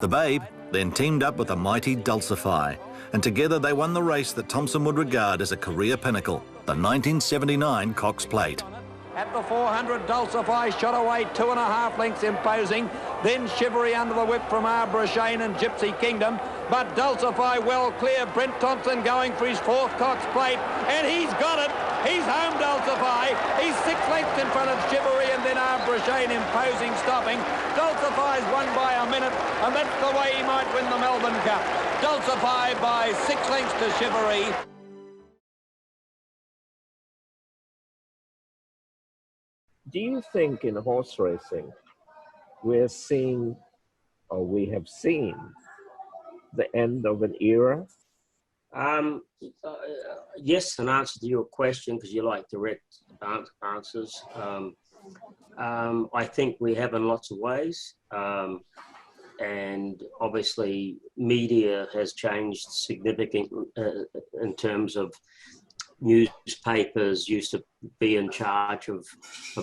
The Babe then teamed up with the mighty Dulcify, and together they won the race that Thomson would regard as a career pinnacle, the 1979 Cox Plate. At the 400, Dulcify shot away 2.5 lengths, imposing. Then Shivery under the whip from Arbor Shane and Gypsy Kingdom. But Dulcify well clear. Brent Thomson going for his 4th Cox Plate, and he's got it. He's home, Dulcify. He's 6 lengths in front of Shivery, and then Arbor Shane imposing, stopping. Dulcify's won by a minute, and that's the way he might win the Melbourne Cup. Dulcify by 6 lengths to Shivery. Do you think in horse racing we're seeing, or we have seen, the end of an era? Yes, in answer to your question, because you like direct answers. I think we have in lots of ways. And obviously media has changed significantly in terms of newspapers used to be in charge of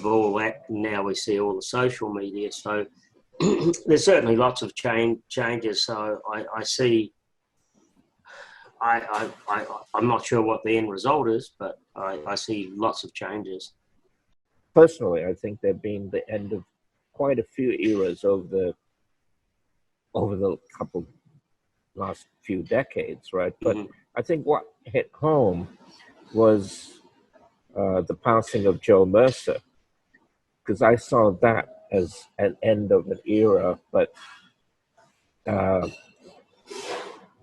all that. Now we see all the social media. So there's certainly lots of changes. So I see, I'm not sure what the end result is, but I see lots of changes. Personally, I think there've been the end of quite a few eras over the last few decades, right? But I think what hit home was the passing of Joe Mercer, because I saw that as an end of an era, but an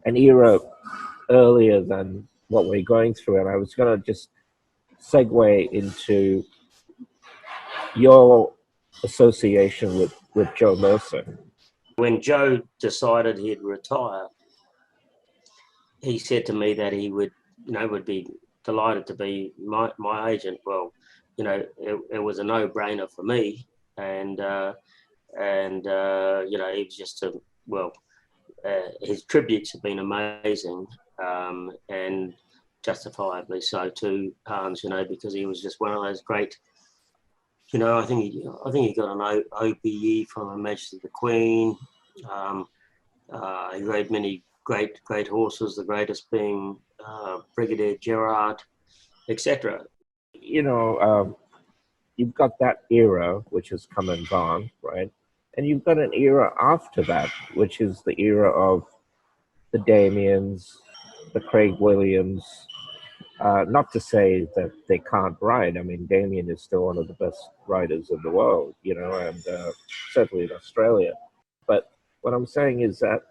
era earlier than what we're going through. And I was going to just segue into your association with Joe Mercer. When Joe decided he'd retire, he said to me that he would be delighted to be my agent. Well, it was a no-brainer for me, and he was just his tributes have been amazing, and justifiably so too, Hans. Because he was just one of those great. I think he got an OBE from Her Majesty the Queen. He rode many great horses, the greatest being Brigadier Gerard, etc. You've got that era which has come and gone, right? And you've got an era after that, which is the era of the Damians, the Craig Williams. Not to say that they can't ride. I mean, Damien is still one of the best riders in the world, and certainly in Australia. But what I'm saying is that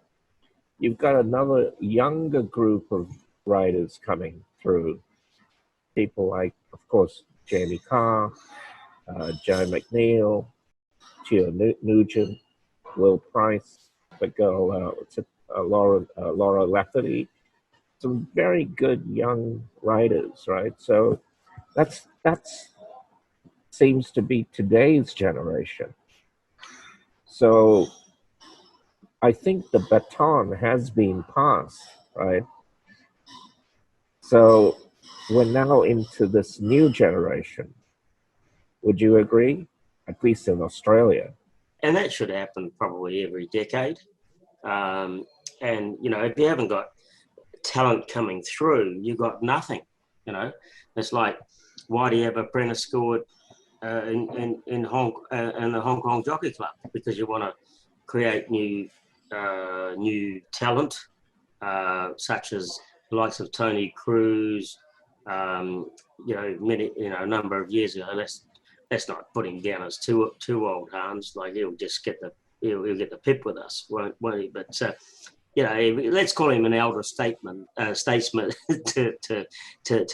you've got another younger group of riders coming through. People like, of course, Jamie Carr, John McNeil, Gio Nugent, Will Price, the girl, Laura Lafferty. Some very good young riders, right? So that's seems to be today's generation. So I think the baton has been passed, right? So we're now into this new generation. Would you agree? At least in Australia. And that should happen probably every decade. And if you haven't got talent coming through, you got nothing. It's like, why do you have apprentice school in the Hong Kong Jockey Club? Because you want to create new talent, such as the likes of Tony Cruz. A number of years ago. Let's not put him down as too old, Hans. Like, he'll just get the pip with us, won't he? But let's call him an elder statesman to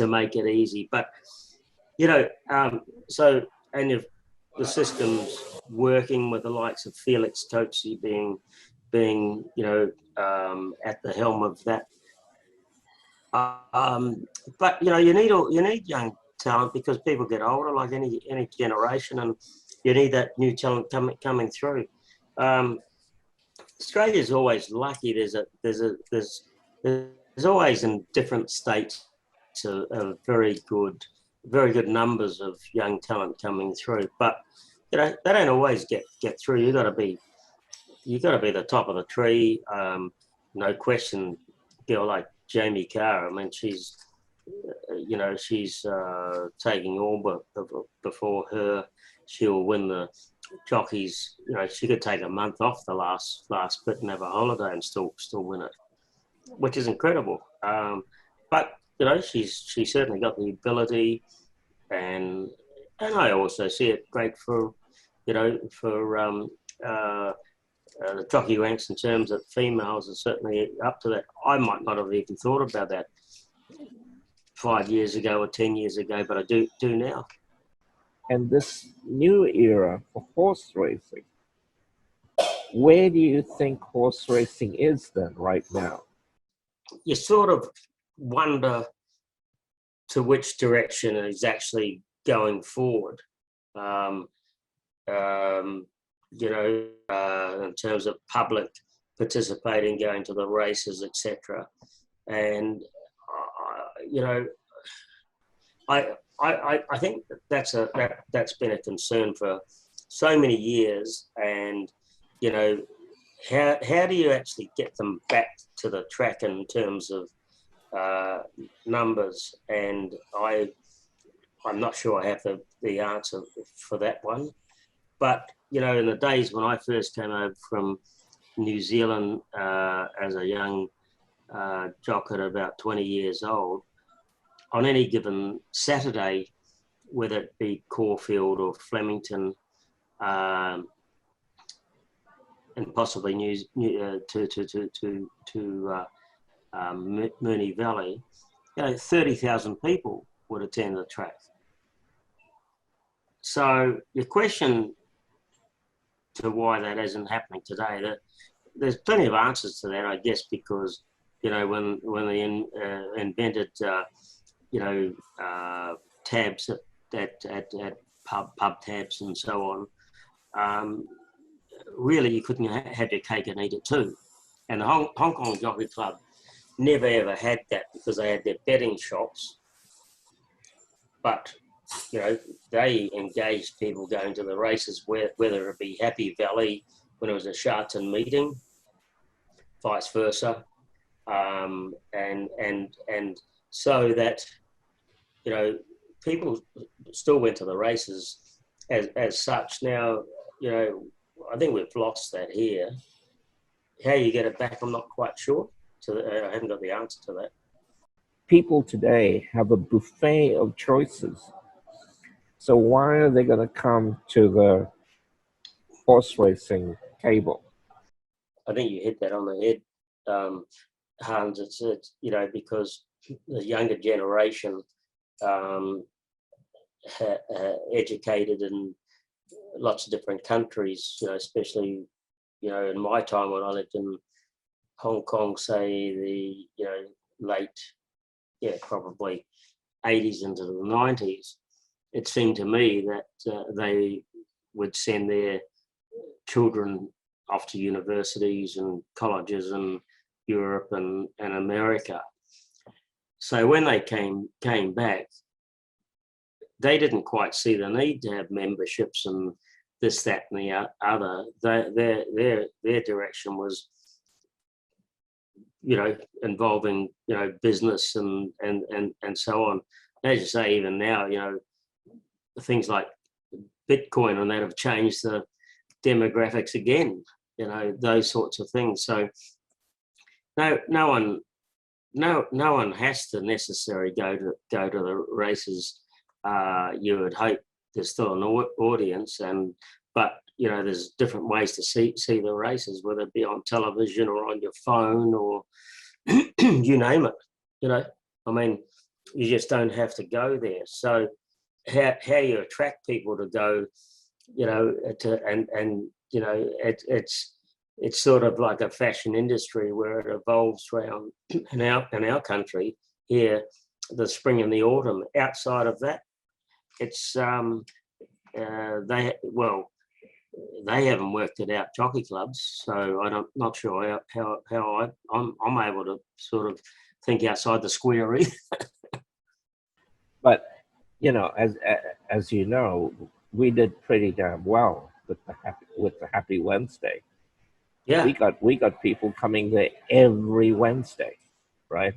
make it easy. But and if the system's working with the likes of Felix Totsi being at the helm of that. But you need young talent, because people get older, like any generation, and you need that new talent coming through. Australia's always lucky. There's always in different states a very good numbers of young talent coming through, but they don't always get through. You got to be you got to be the top of the tree. No question, girl like Jamie Carr. I mean, she's taking all but before her. She'll win the jockeys. She could take a month off the last bit and have a holiday and still win it, which is incredible. But she's certainly got the ability, and I also see it great for the jockey ranks in terms of females are certainly up to that. I might not have even thought about that 5 years ago or 10 years ago, but I do now. And this new era for horse racing, where do you think horse racing is then right now? You sort of wonder to which direction is actually going forward. In terms of public participating, going to the races, etc. And I think that's been a concern for so many years. And how do you actually get them back to the track in terms of numbers? And I'm not sure I have the answer for that one. But in the days when I first came over from New Zealand as a young jock at about 20 years old, on any given Saturday, whether it be Caulfield or Flemington, and possibly Moonee Valley, 30,000 people would attend the track. So your question to why that isn't happening today, there's plenty of answers to that, I guess, because when they invented tabs at pub tabs and so on, really you couldn't have your cake and eat it too. And the Hong Kong Jockey Club never ever had that because they had their betting shops, but they engaged people going to the races, whether it be Happy Valley when it was a Sharton meeting, vice versa, and so that people still went to the races as such. Now I think we've lost that here. How you get it back, I'm not quite sure. So I haven't got the answer to that. People today have a buffet of choices. So why are they going to come to the horse racing table? I think you hit that on the head, Hans. It's because the younger generation educated in lots of different countries, especially in my time when I lived in Hong Kong, say the late, probably 80s into the 90s. It seemed to me that they would send their children off to universities and colleges in Europe and America. So when they came back, they didn't quite see the need to have memberships and this, that, and the other. Their direction was, involving business and so on. As you say, even now, things like Bitcoin and that have changed the demographics again. Those sorts of things. So no one has to necessarily go to the races. You would hope there's still an audience, but there's different ways to see the races, whether it be on television or on your phone or you name it. I mean, you just don't have to go there. So how you attract people to go, it's sort of like a fashion industry where it evolves around in our country here, the spring and the autumn. Outside of that, it's they haven't worked it out, jockey clubs, so I'm not sure how I'm able to sort of think outside the square either. But as you know, we did pretty damn well with the Happy Wednesday. Yeah. We got people coming there every Wednesday, right?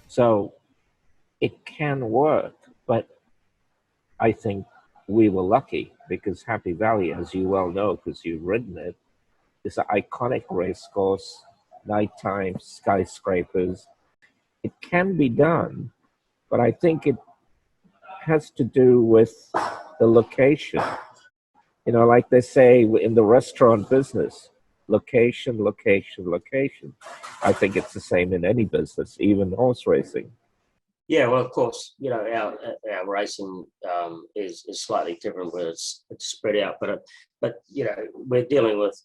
So it can work, but I think we were lucky because Happy Valley, as you well know, because you've ridden it, is an iconic race course, nighttime skyscrapers. It can be done, but I think it has to do with the location. You know, like they say in the restaurant business, location, location, location. I think it's the same in any business, even horse racing. Yeah, well, of course, you know, our racing is slightly different where it's spread out, but you know, we're dealing with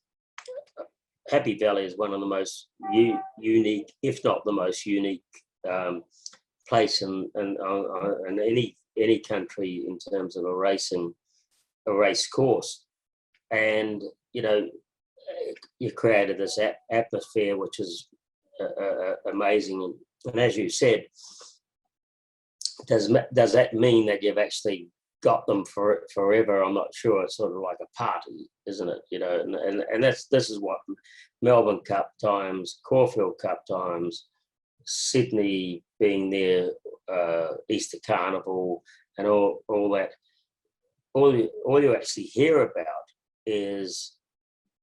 Happy Valley is one of the most unique, if not the most unique, place in any country in terms of a race course, and you know, you created this atmosphere which is amazing, and as you said. Does that mean that you've actually got them for forever? I'm not sure. It's sort of like a party, isn't it? You know, and this is what Melbourne Cup times, Caulfield Cup times, Sydney being there, Easter Carnival, and all that. All you actually hear about is,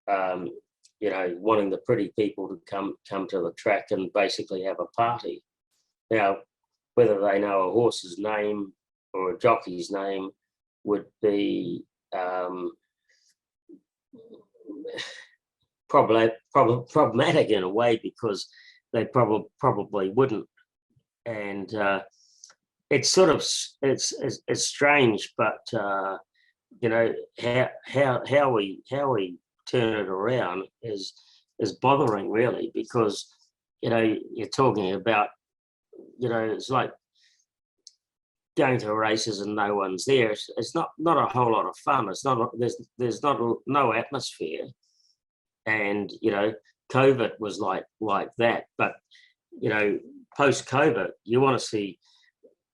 you know, wanting the pretty people to come to the track and basically have a party. Now, whether they know a horse's name or a jockey's name would be problematic in a way, because they probably wouldn't. And it's sort of it's strange, but you know, how we turn it around is bothering, really, because you know, you're talking about, you know, it's like going to races and no one's there. It's not a whole lot of fun. It's not there's no atmosphere, and you know, COVID was like that. But you know, post COVID, you want to see,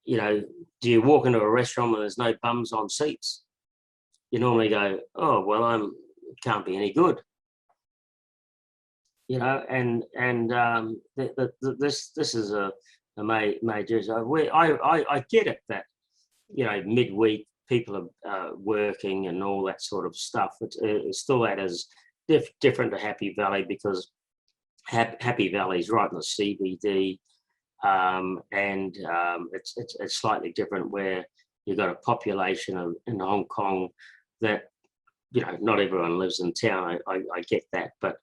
you know, do you walk into a restaurant and there's no bums on seats? You normally go, oh well, can't be any good. You know, and this is a major. I get it that, you know, midweek people are working and all that sort of stuff. It's still that is different to Happy Valley, because Happy Valley is right in the CBD, and it's slightly different where you've got a population in Hong Kong that, you know, not everyone lives in town. I get that, but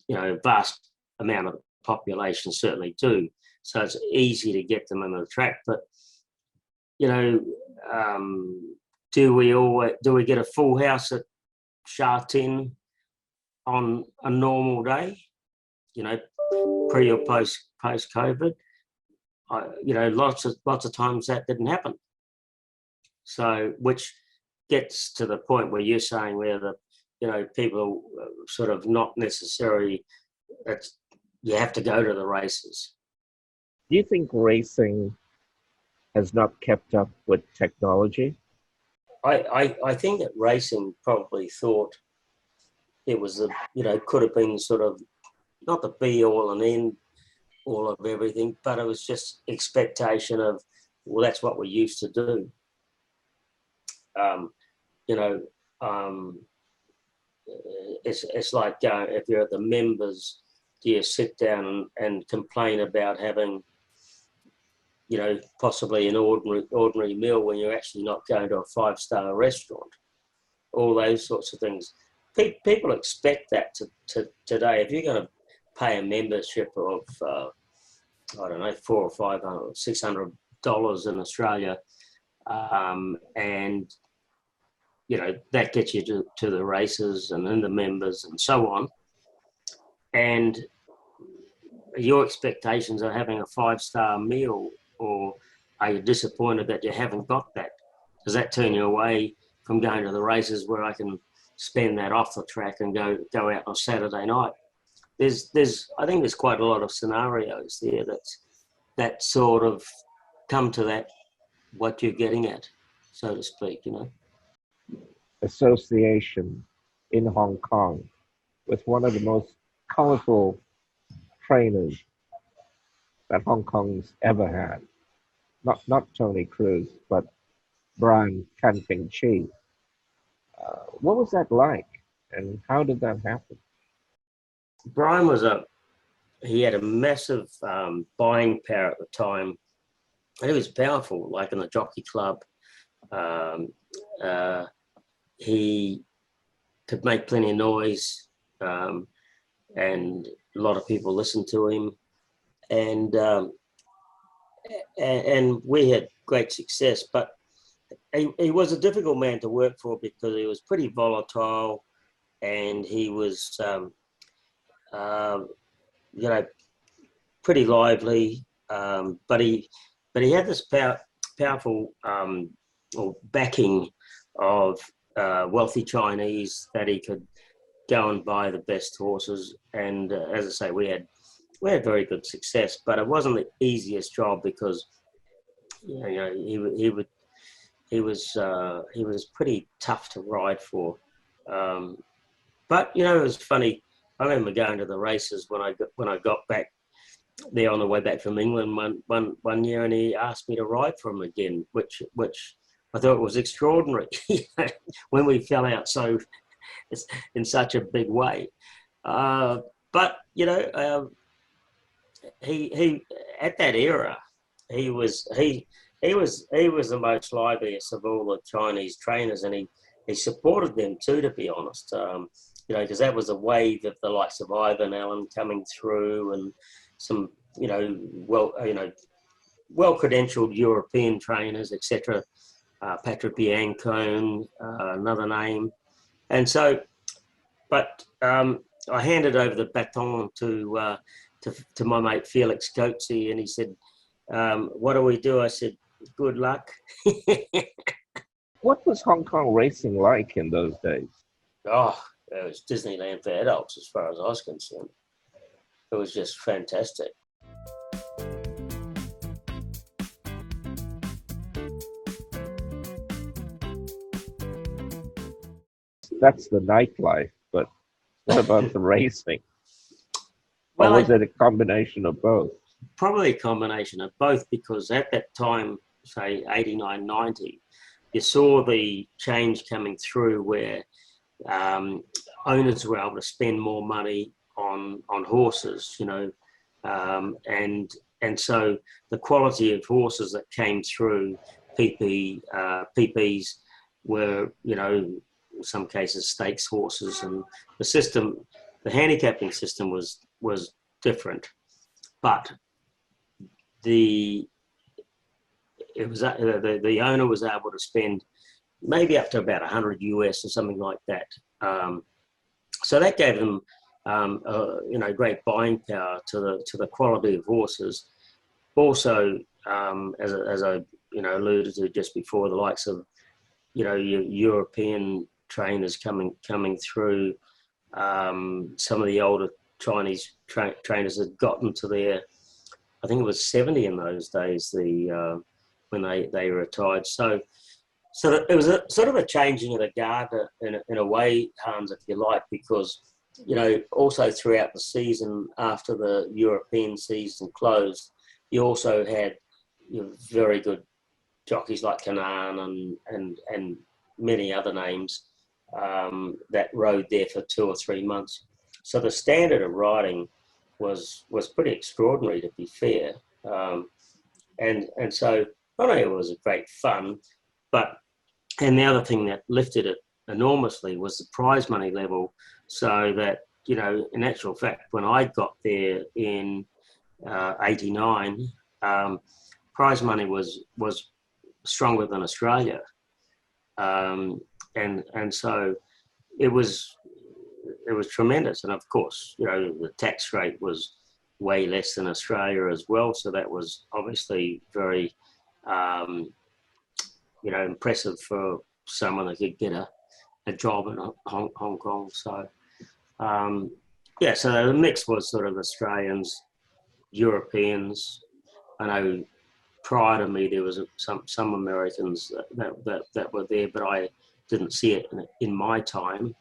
you know, a vast amount of population certainly do. So it's easy to get them into the track. But, you know, do we get a full house at Sha Tin on a normal day? You know, pre or post COVID? You know, lots of times that didn't happen. So, which gets to the point where you're saying where the, you know, people are sort of not necessarily, you have to go to the races. Do you think racing has not kept up with technology? I think that racing probably thought it was you know, could have been sort of not the be all and end all of everything, but it was just expectation of, well, that's what we used to do. You know, it's like if you're at the members, do you sit down and complain about having, you know, possibly an ordinary meal when you're actually not going to a 5-star restaurant? All those sorts of things. People expect that to today. If you're going to pay a membership of, I don't know, $400 or $500 or $600 in Australia, and you know, that gets you to the races and then the members and so on. And your expectations are having a 5-star meal, or are you disappointed that you haven't got that? Does that turn you away from going to the races where I can spend that off the track and go out on Saturday night? I think there's quite a lot of scenarios there that sort of come to that, what you're getting at, so to speak, you know. Association in Hong Kong with one of the most colorful trainers that Hong Kong's ever had. Not Tony Cruz, but Brian Canping Chi. What was that like, and how did that happen? Brian he had a massive buying power at the time, and he was powerful, like in the Jockey Club. He could make plenty of noise, and a lot of people listened to him, and we had great success. But he was a difficult man to work for because he was pretty volatile, and he was, you know, pretty lively. But he had this powerful or backing of wealthy Chinese that he could go and buy the best horses. And as I say, we had very good success, but it wasn't the easiest job because he was pretty tough to ride for. But you know, it was funny. I remember going to the races when I got back there on the way back from England one year, and he asked me to ride for him again, which I thought was extraordinary when we fell out so in such a big way. But you know, he at that era, he was the most liveliest of all the Chinese trainers, and he supported them too, to be honest. You know, because that was a wave of the likes of Ivan Allen coming through, and some well credentialed European trainers, etc. Patrick Biancone, another name, and so. But I handed over the baton to my mate Felix Coetzee, and he said, "What do we do?" I said, "Good luck." What was Hong Kong racing like in those days? Oh, it was Disneyland for adults, as far as I was concerned. It was just fantastic. That's the nightlife, but what about the racing? Or Well, was it a combination of both? Probably a combination of both, because at that time, say 89, 90, you saw the change coming through where owners were able to spend more money on horses, you know, and so the quality of horses that came through PPs were, you know, in some cases stakes horses, and the handicapping system was different, but the owner was able to spend maybe up to about 100 US or something like that. So that gave them, great buying power to the quality of horses. Also, as I alluded to just before, the likes of your European trainers coming through. Some of the older Chinese trainers had gotten to their, I think it was 70 in those days, when they retired. So it was a sort of a changing of the guard in a way, Hans, if you like, because, also throughout the season after the European season closed, you also had very good jockeys like Canaan and many other names that rode there for 2 or 3 months. So the standard of riding was pretty extraordinary, to be fair. And so not only was it great fun, and the other thing that lifted it enormously was the prize money level, so that, in actual fact, when I got there in 89, prize money was stronger than Australia. And so it was tremendous. And of course, the tax rate was way less than Australia as well. So that was obviously very, impressive for someone that could get a job in Hong Kong. So, Yeah, so the mix was sort of Australians, Europeans. I know prior to me there was some Americans that were there, but I didn't see it in my time.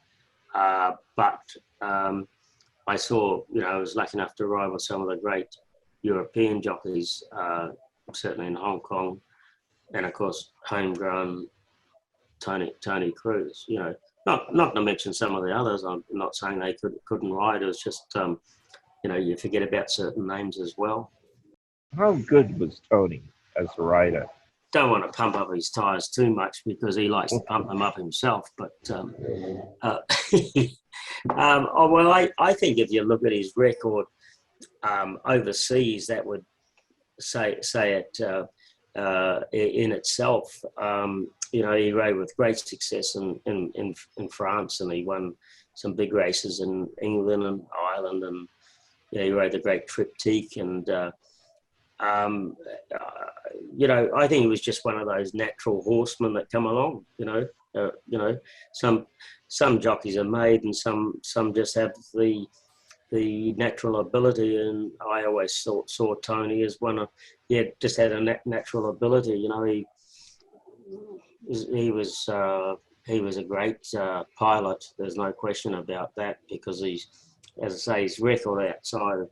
But I saw, I was lucky enough to ride with some of the great European jockeys, certainly in Hong Kong, and of course homegrown Tony Cruz. Not to mention some of the others. I'm not saying they couldn't ride. It was just you forget about certain names as well. How good was Tony as a rider? Don't want to pump up his tyres too much because he likes to pump them up himself. But I think if you look at his record overseas, that would say it in itself. He rode with great success in France, and he won some big races in England and Ireland, and he rode the Great Triptyque. And I think he was just one of those natural horsemen that come along. Some jockeys are made, and some just have the natural ability. And I always saw Tony as one of, just had a natural ability. He was a great pilot. There's no question about that, because he's, as I say, his record outside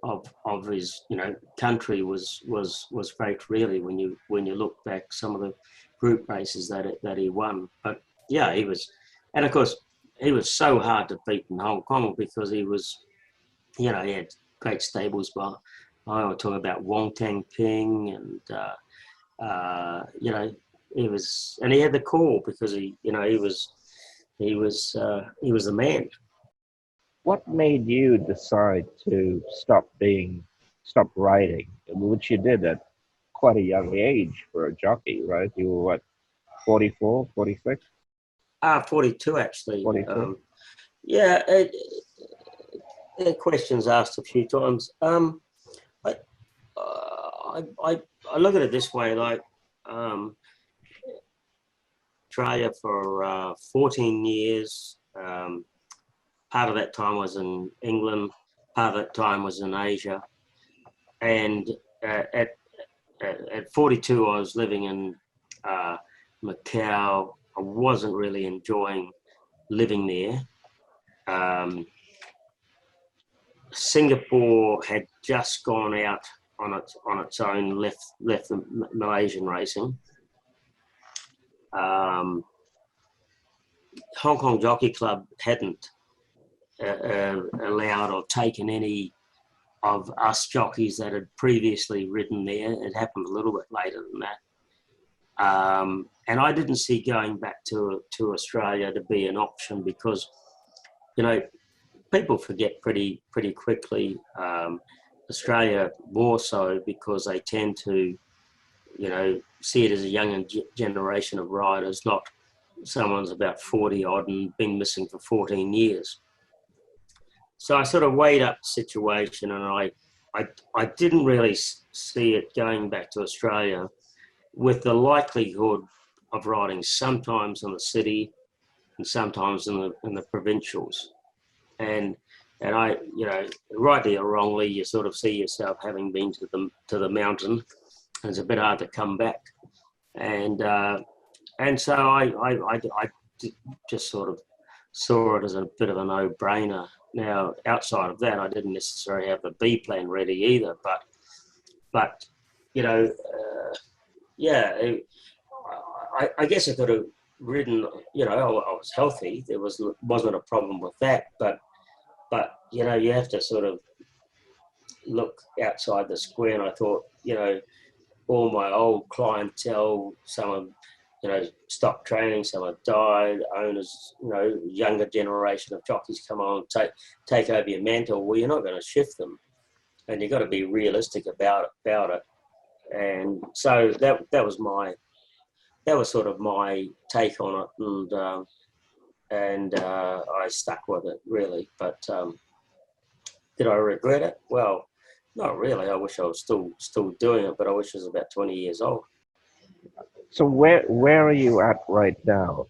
of his country was great, really, when you look back some of the group races that he won. But yeah, he was, and of course he was so hard to beat in Hong Kong, because he was, he had great stables. Well, I was talking about Wong Tang Ping, and he was, and he had the call, because he was the man. What made you decide to stop riding, which you did at quite a young age for a jockey, right? You were what, 44, 46? 42 actually. 42. Questions asked a few times. I look at it this way, like Australia for 14 years. Part of that time was in England, part of that time was in Asia. And at 42, I was living in Macau. I wasn't really enjoying living there. Singapore had just gone out on its own, left the Malaysian racing. Hong Kong Jockey Club hadn't allowed or taken any of us jockeys that had previously ridden there. It happened a little bit later than that. And I didn't see going back to Australia to be an option, because, people forget pretty quickly. Australia more so, because they tend to, see it as a younger generation of riders, not someone's about 40 odd and been missing for 14 years. So I sort of weighed up the situation, and I didn't really see it going back to Australia, with the likelihood of riding sometimes in the city and sometimes in the provincials. And I, rightly or wrongly, you sort of see yourself having been to the mountain, and it's a bit hard to come back. And so I just sort of saw it as a bit of a no-brainer. Now, outside of that, I didn't necessarily have the B plan ready either, but I guess I could have ridden. I was healthy. There wasn't a problem with that, but you have to sort of look outside the square. And I thought, all my old clientele, some of stopped training, some have died, owners, younger generation of jockeys come on, take over your mantle. Well, you're not going to shift them, and you've got to be realistic about it. And so that was sort of my take on it, and I stuck with it, really. But did I regret it? Well, not really. I wish I was still doing it, but I wish I was about 20 years old. So where are you at right now?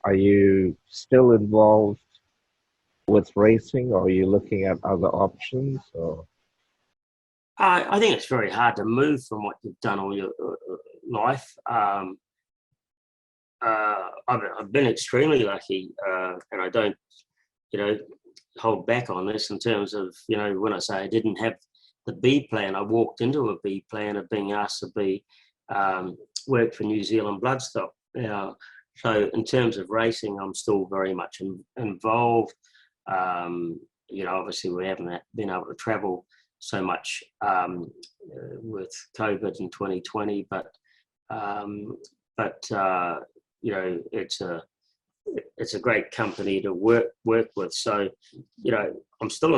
Are you still involved with racing, or are you looking at other options? Or I think it's very hard to move from what you've done all your life. I've been extremely lucky, and I don't, hold back on this in terms of, when I say I didn't have the B plan, I walked into a B plan of being asked to be work for New Zealand Bloodstock. So in terms of racing, I'm still very much involved. Obviously we haven't been able to travel so much with COVID in 2020, but it's a great company to work with. So, I'm still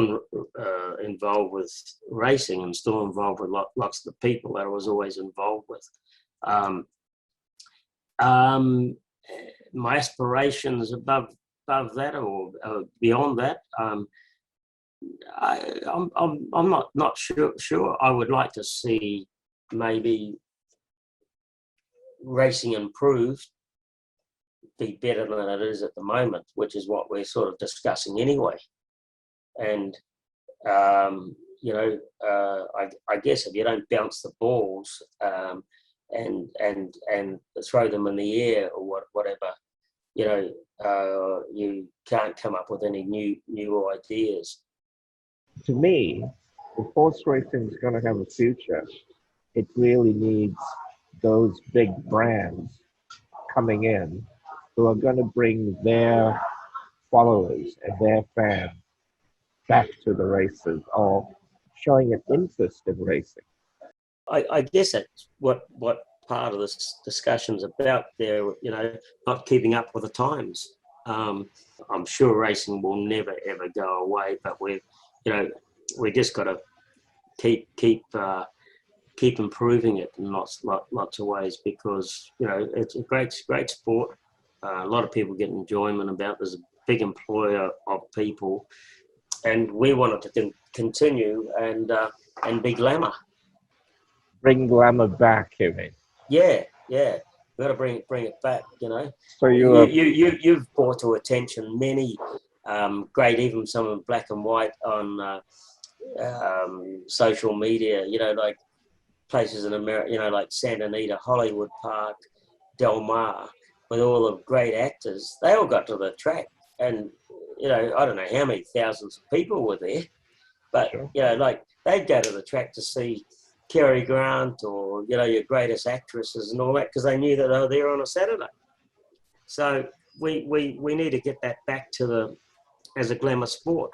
involved with racing and still involved with lots of the people that I was always involved with. My aspirations above that or beyond that, I'm not sure. I would like to see maybe racing improved, be better than it is at the moment, which is what we're sort of discussing anyway. And I guess if you don't bounce the balls and throw them in the air or whatever, you can't come up with any new ideas. to me, if horse racing is going to have a future, it really needs those big brands coming in who are going to bring their followers and their fans back to the races or showing an interest in racing. I guess that's what part of this discussion's about there, not keeping up with the times. I'm sure racing will never, ever go away, but we just got to keep improving it in lots of ways, because it's a great sport. A lot of people get enjoyment about. There's a big employer of people, and we want it to continue and be glamour. Bring glamour back, you mean? Yeah. We've got to bring it back. So you've brought to attention many great, even some of black and white on social media. Like places in America, like Santa Anita, Hollywood Park, Del Mar, with all the great actors. They all got to the track, and I don't know how many thousands of people were there, but sure. Like they'd go to the track to see Cary Grant or your greatest actresses and all that, because they knew that they were there on a Saturday. So we need to get that back to as a glamour sport.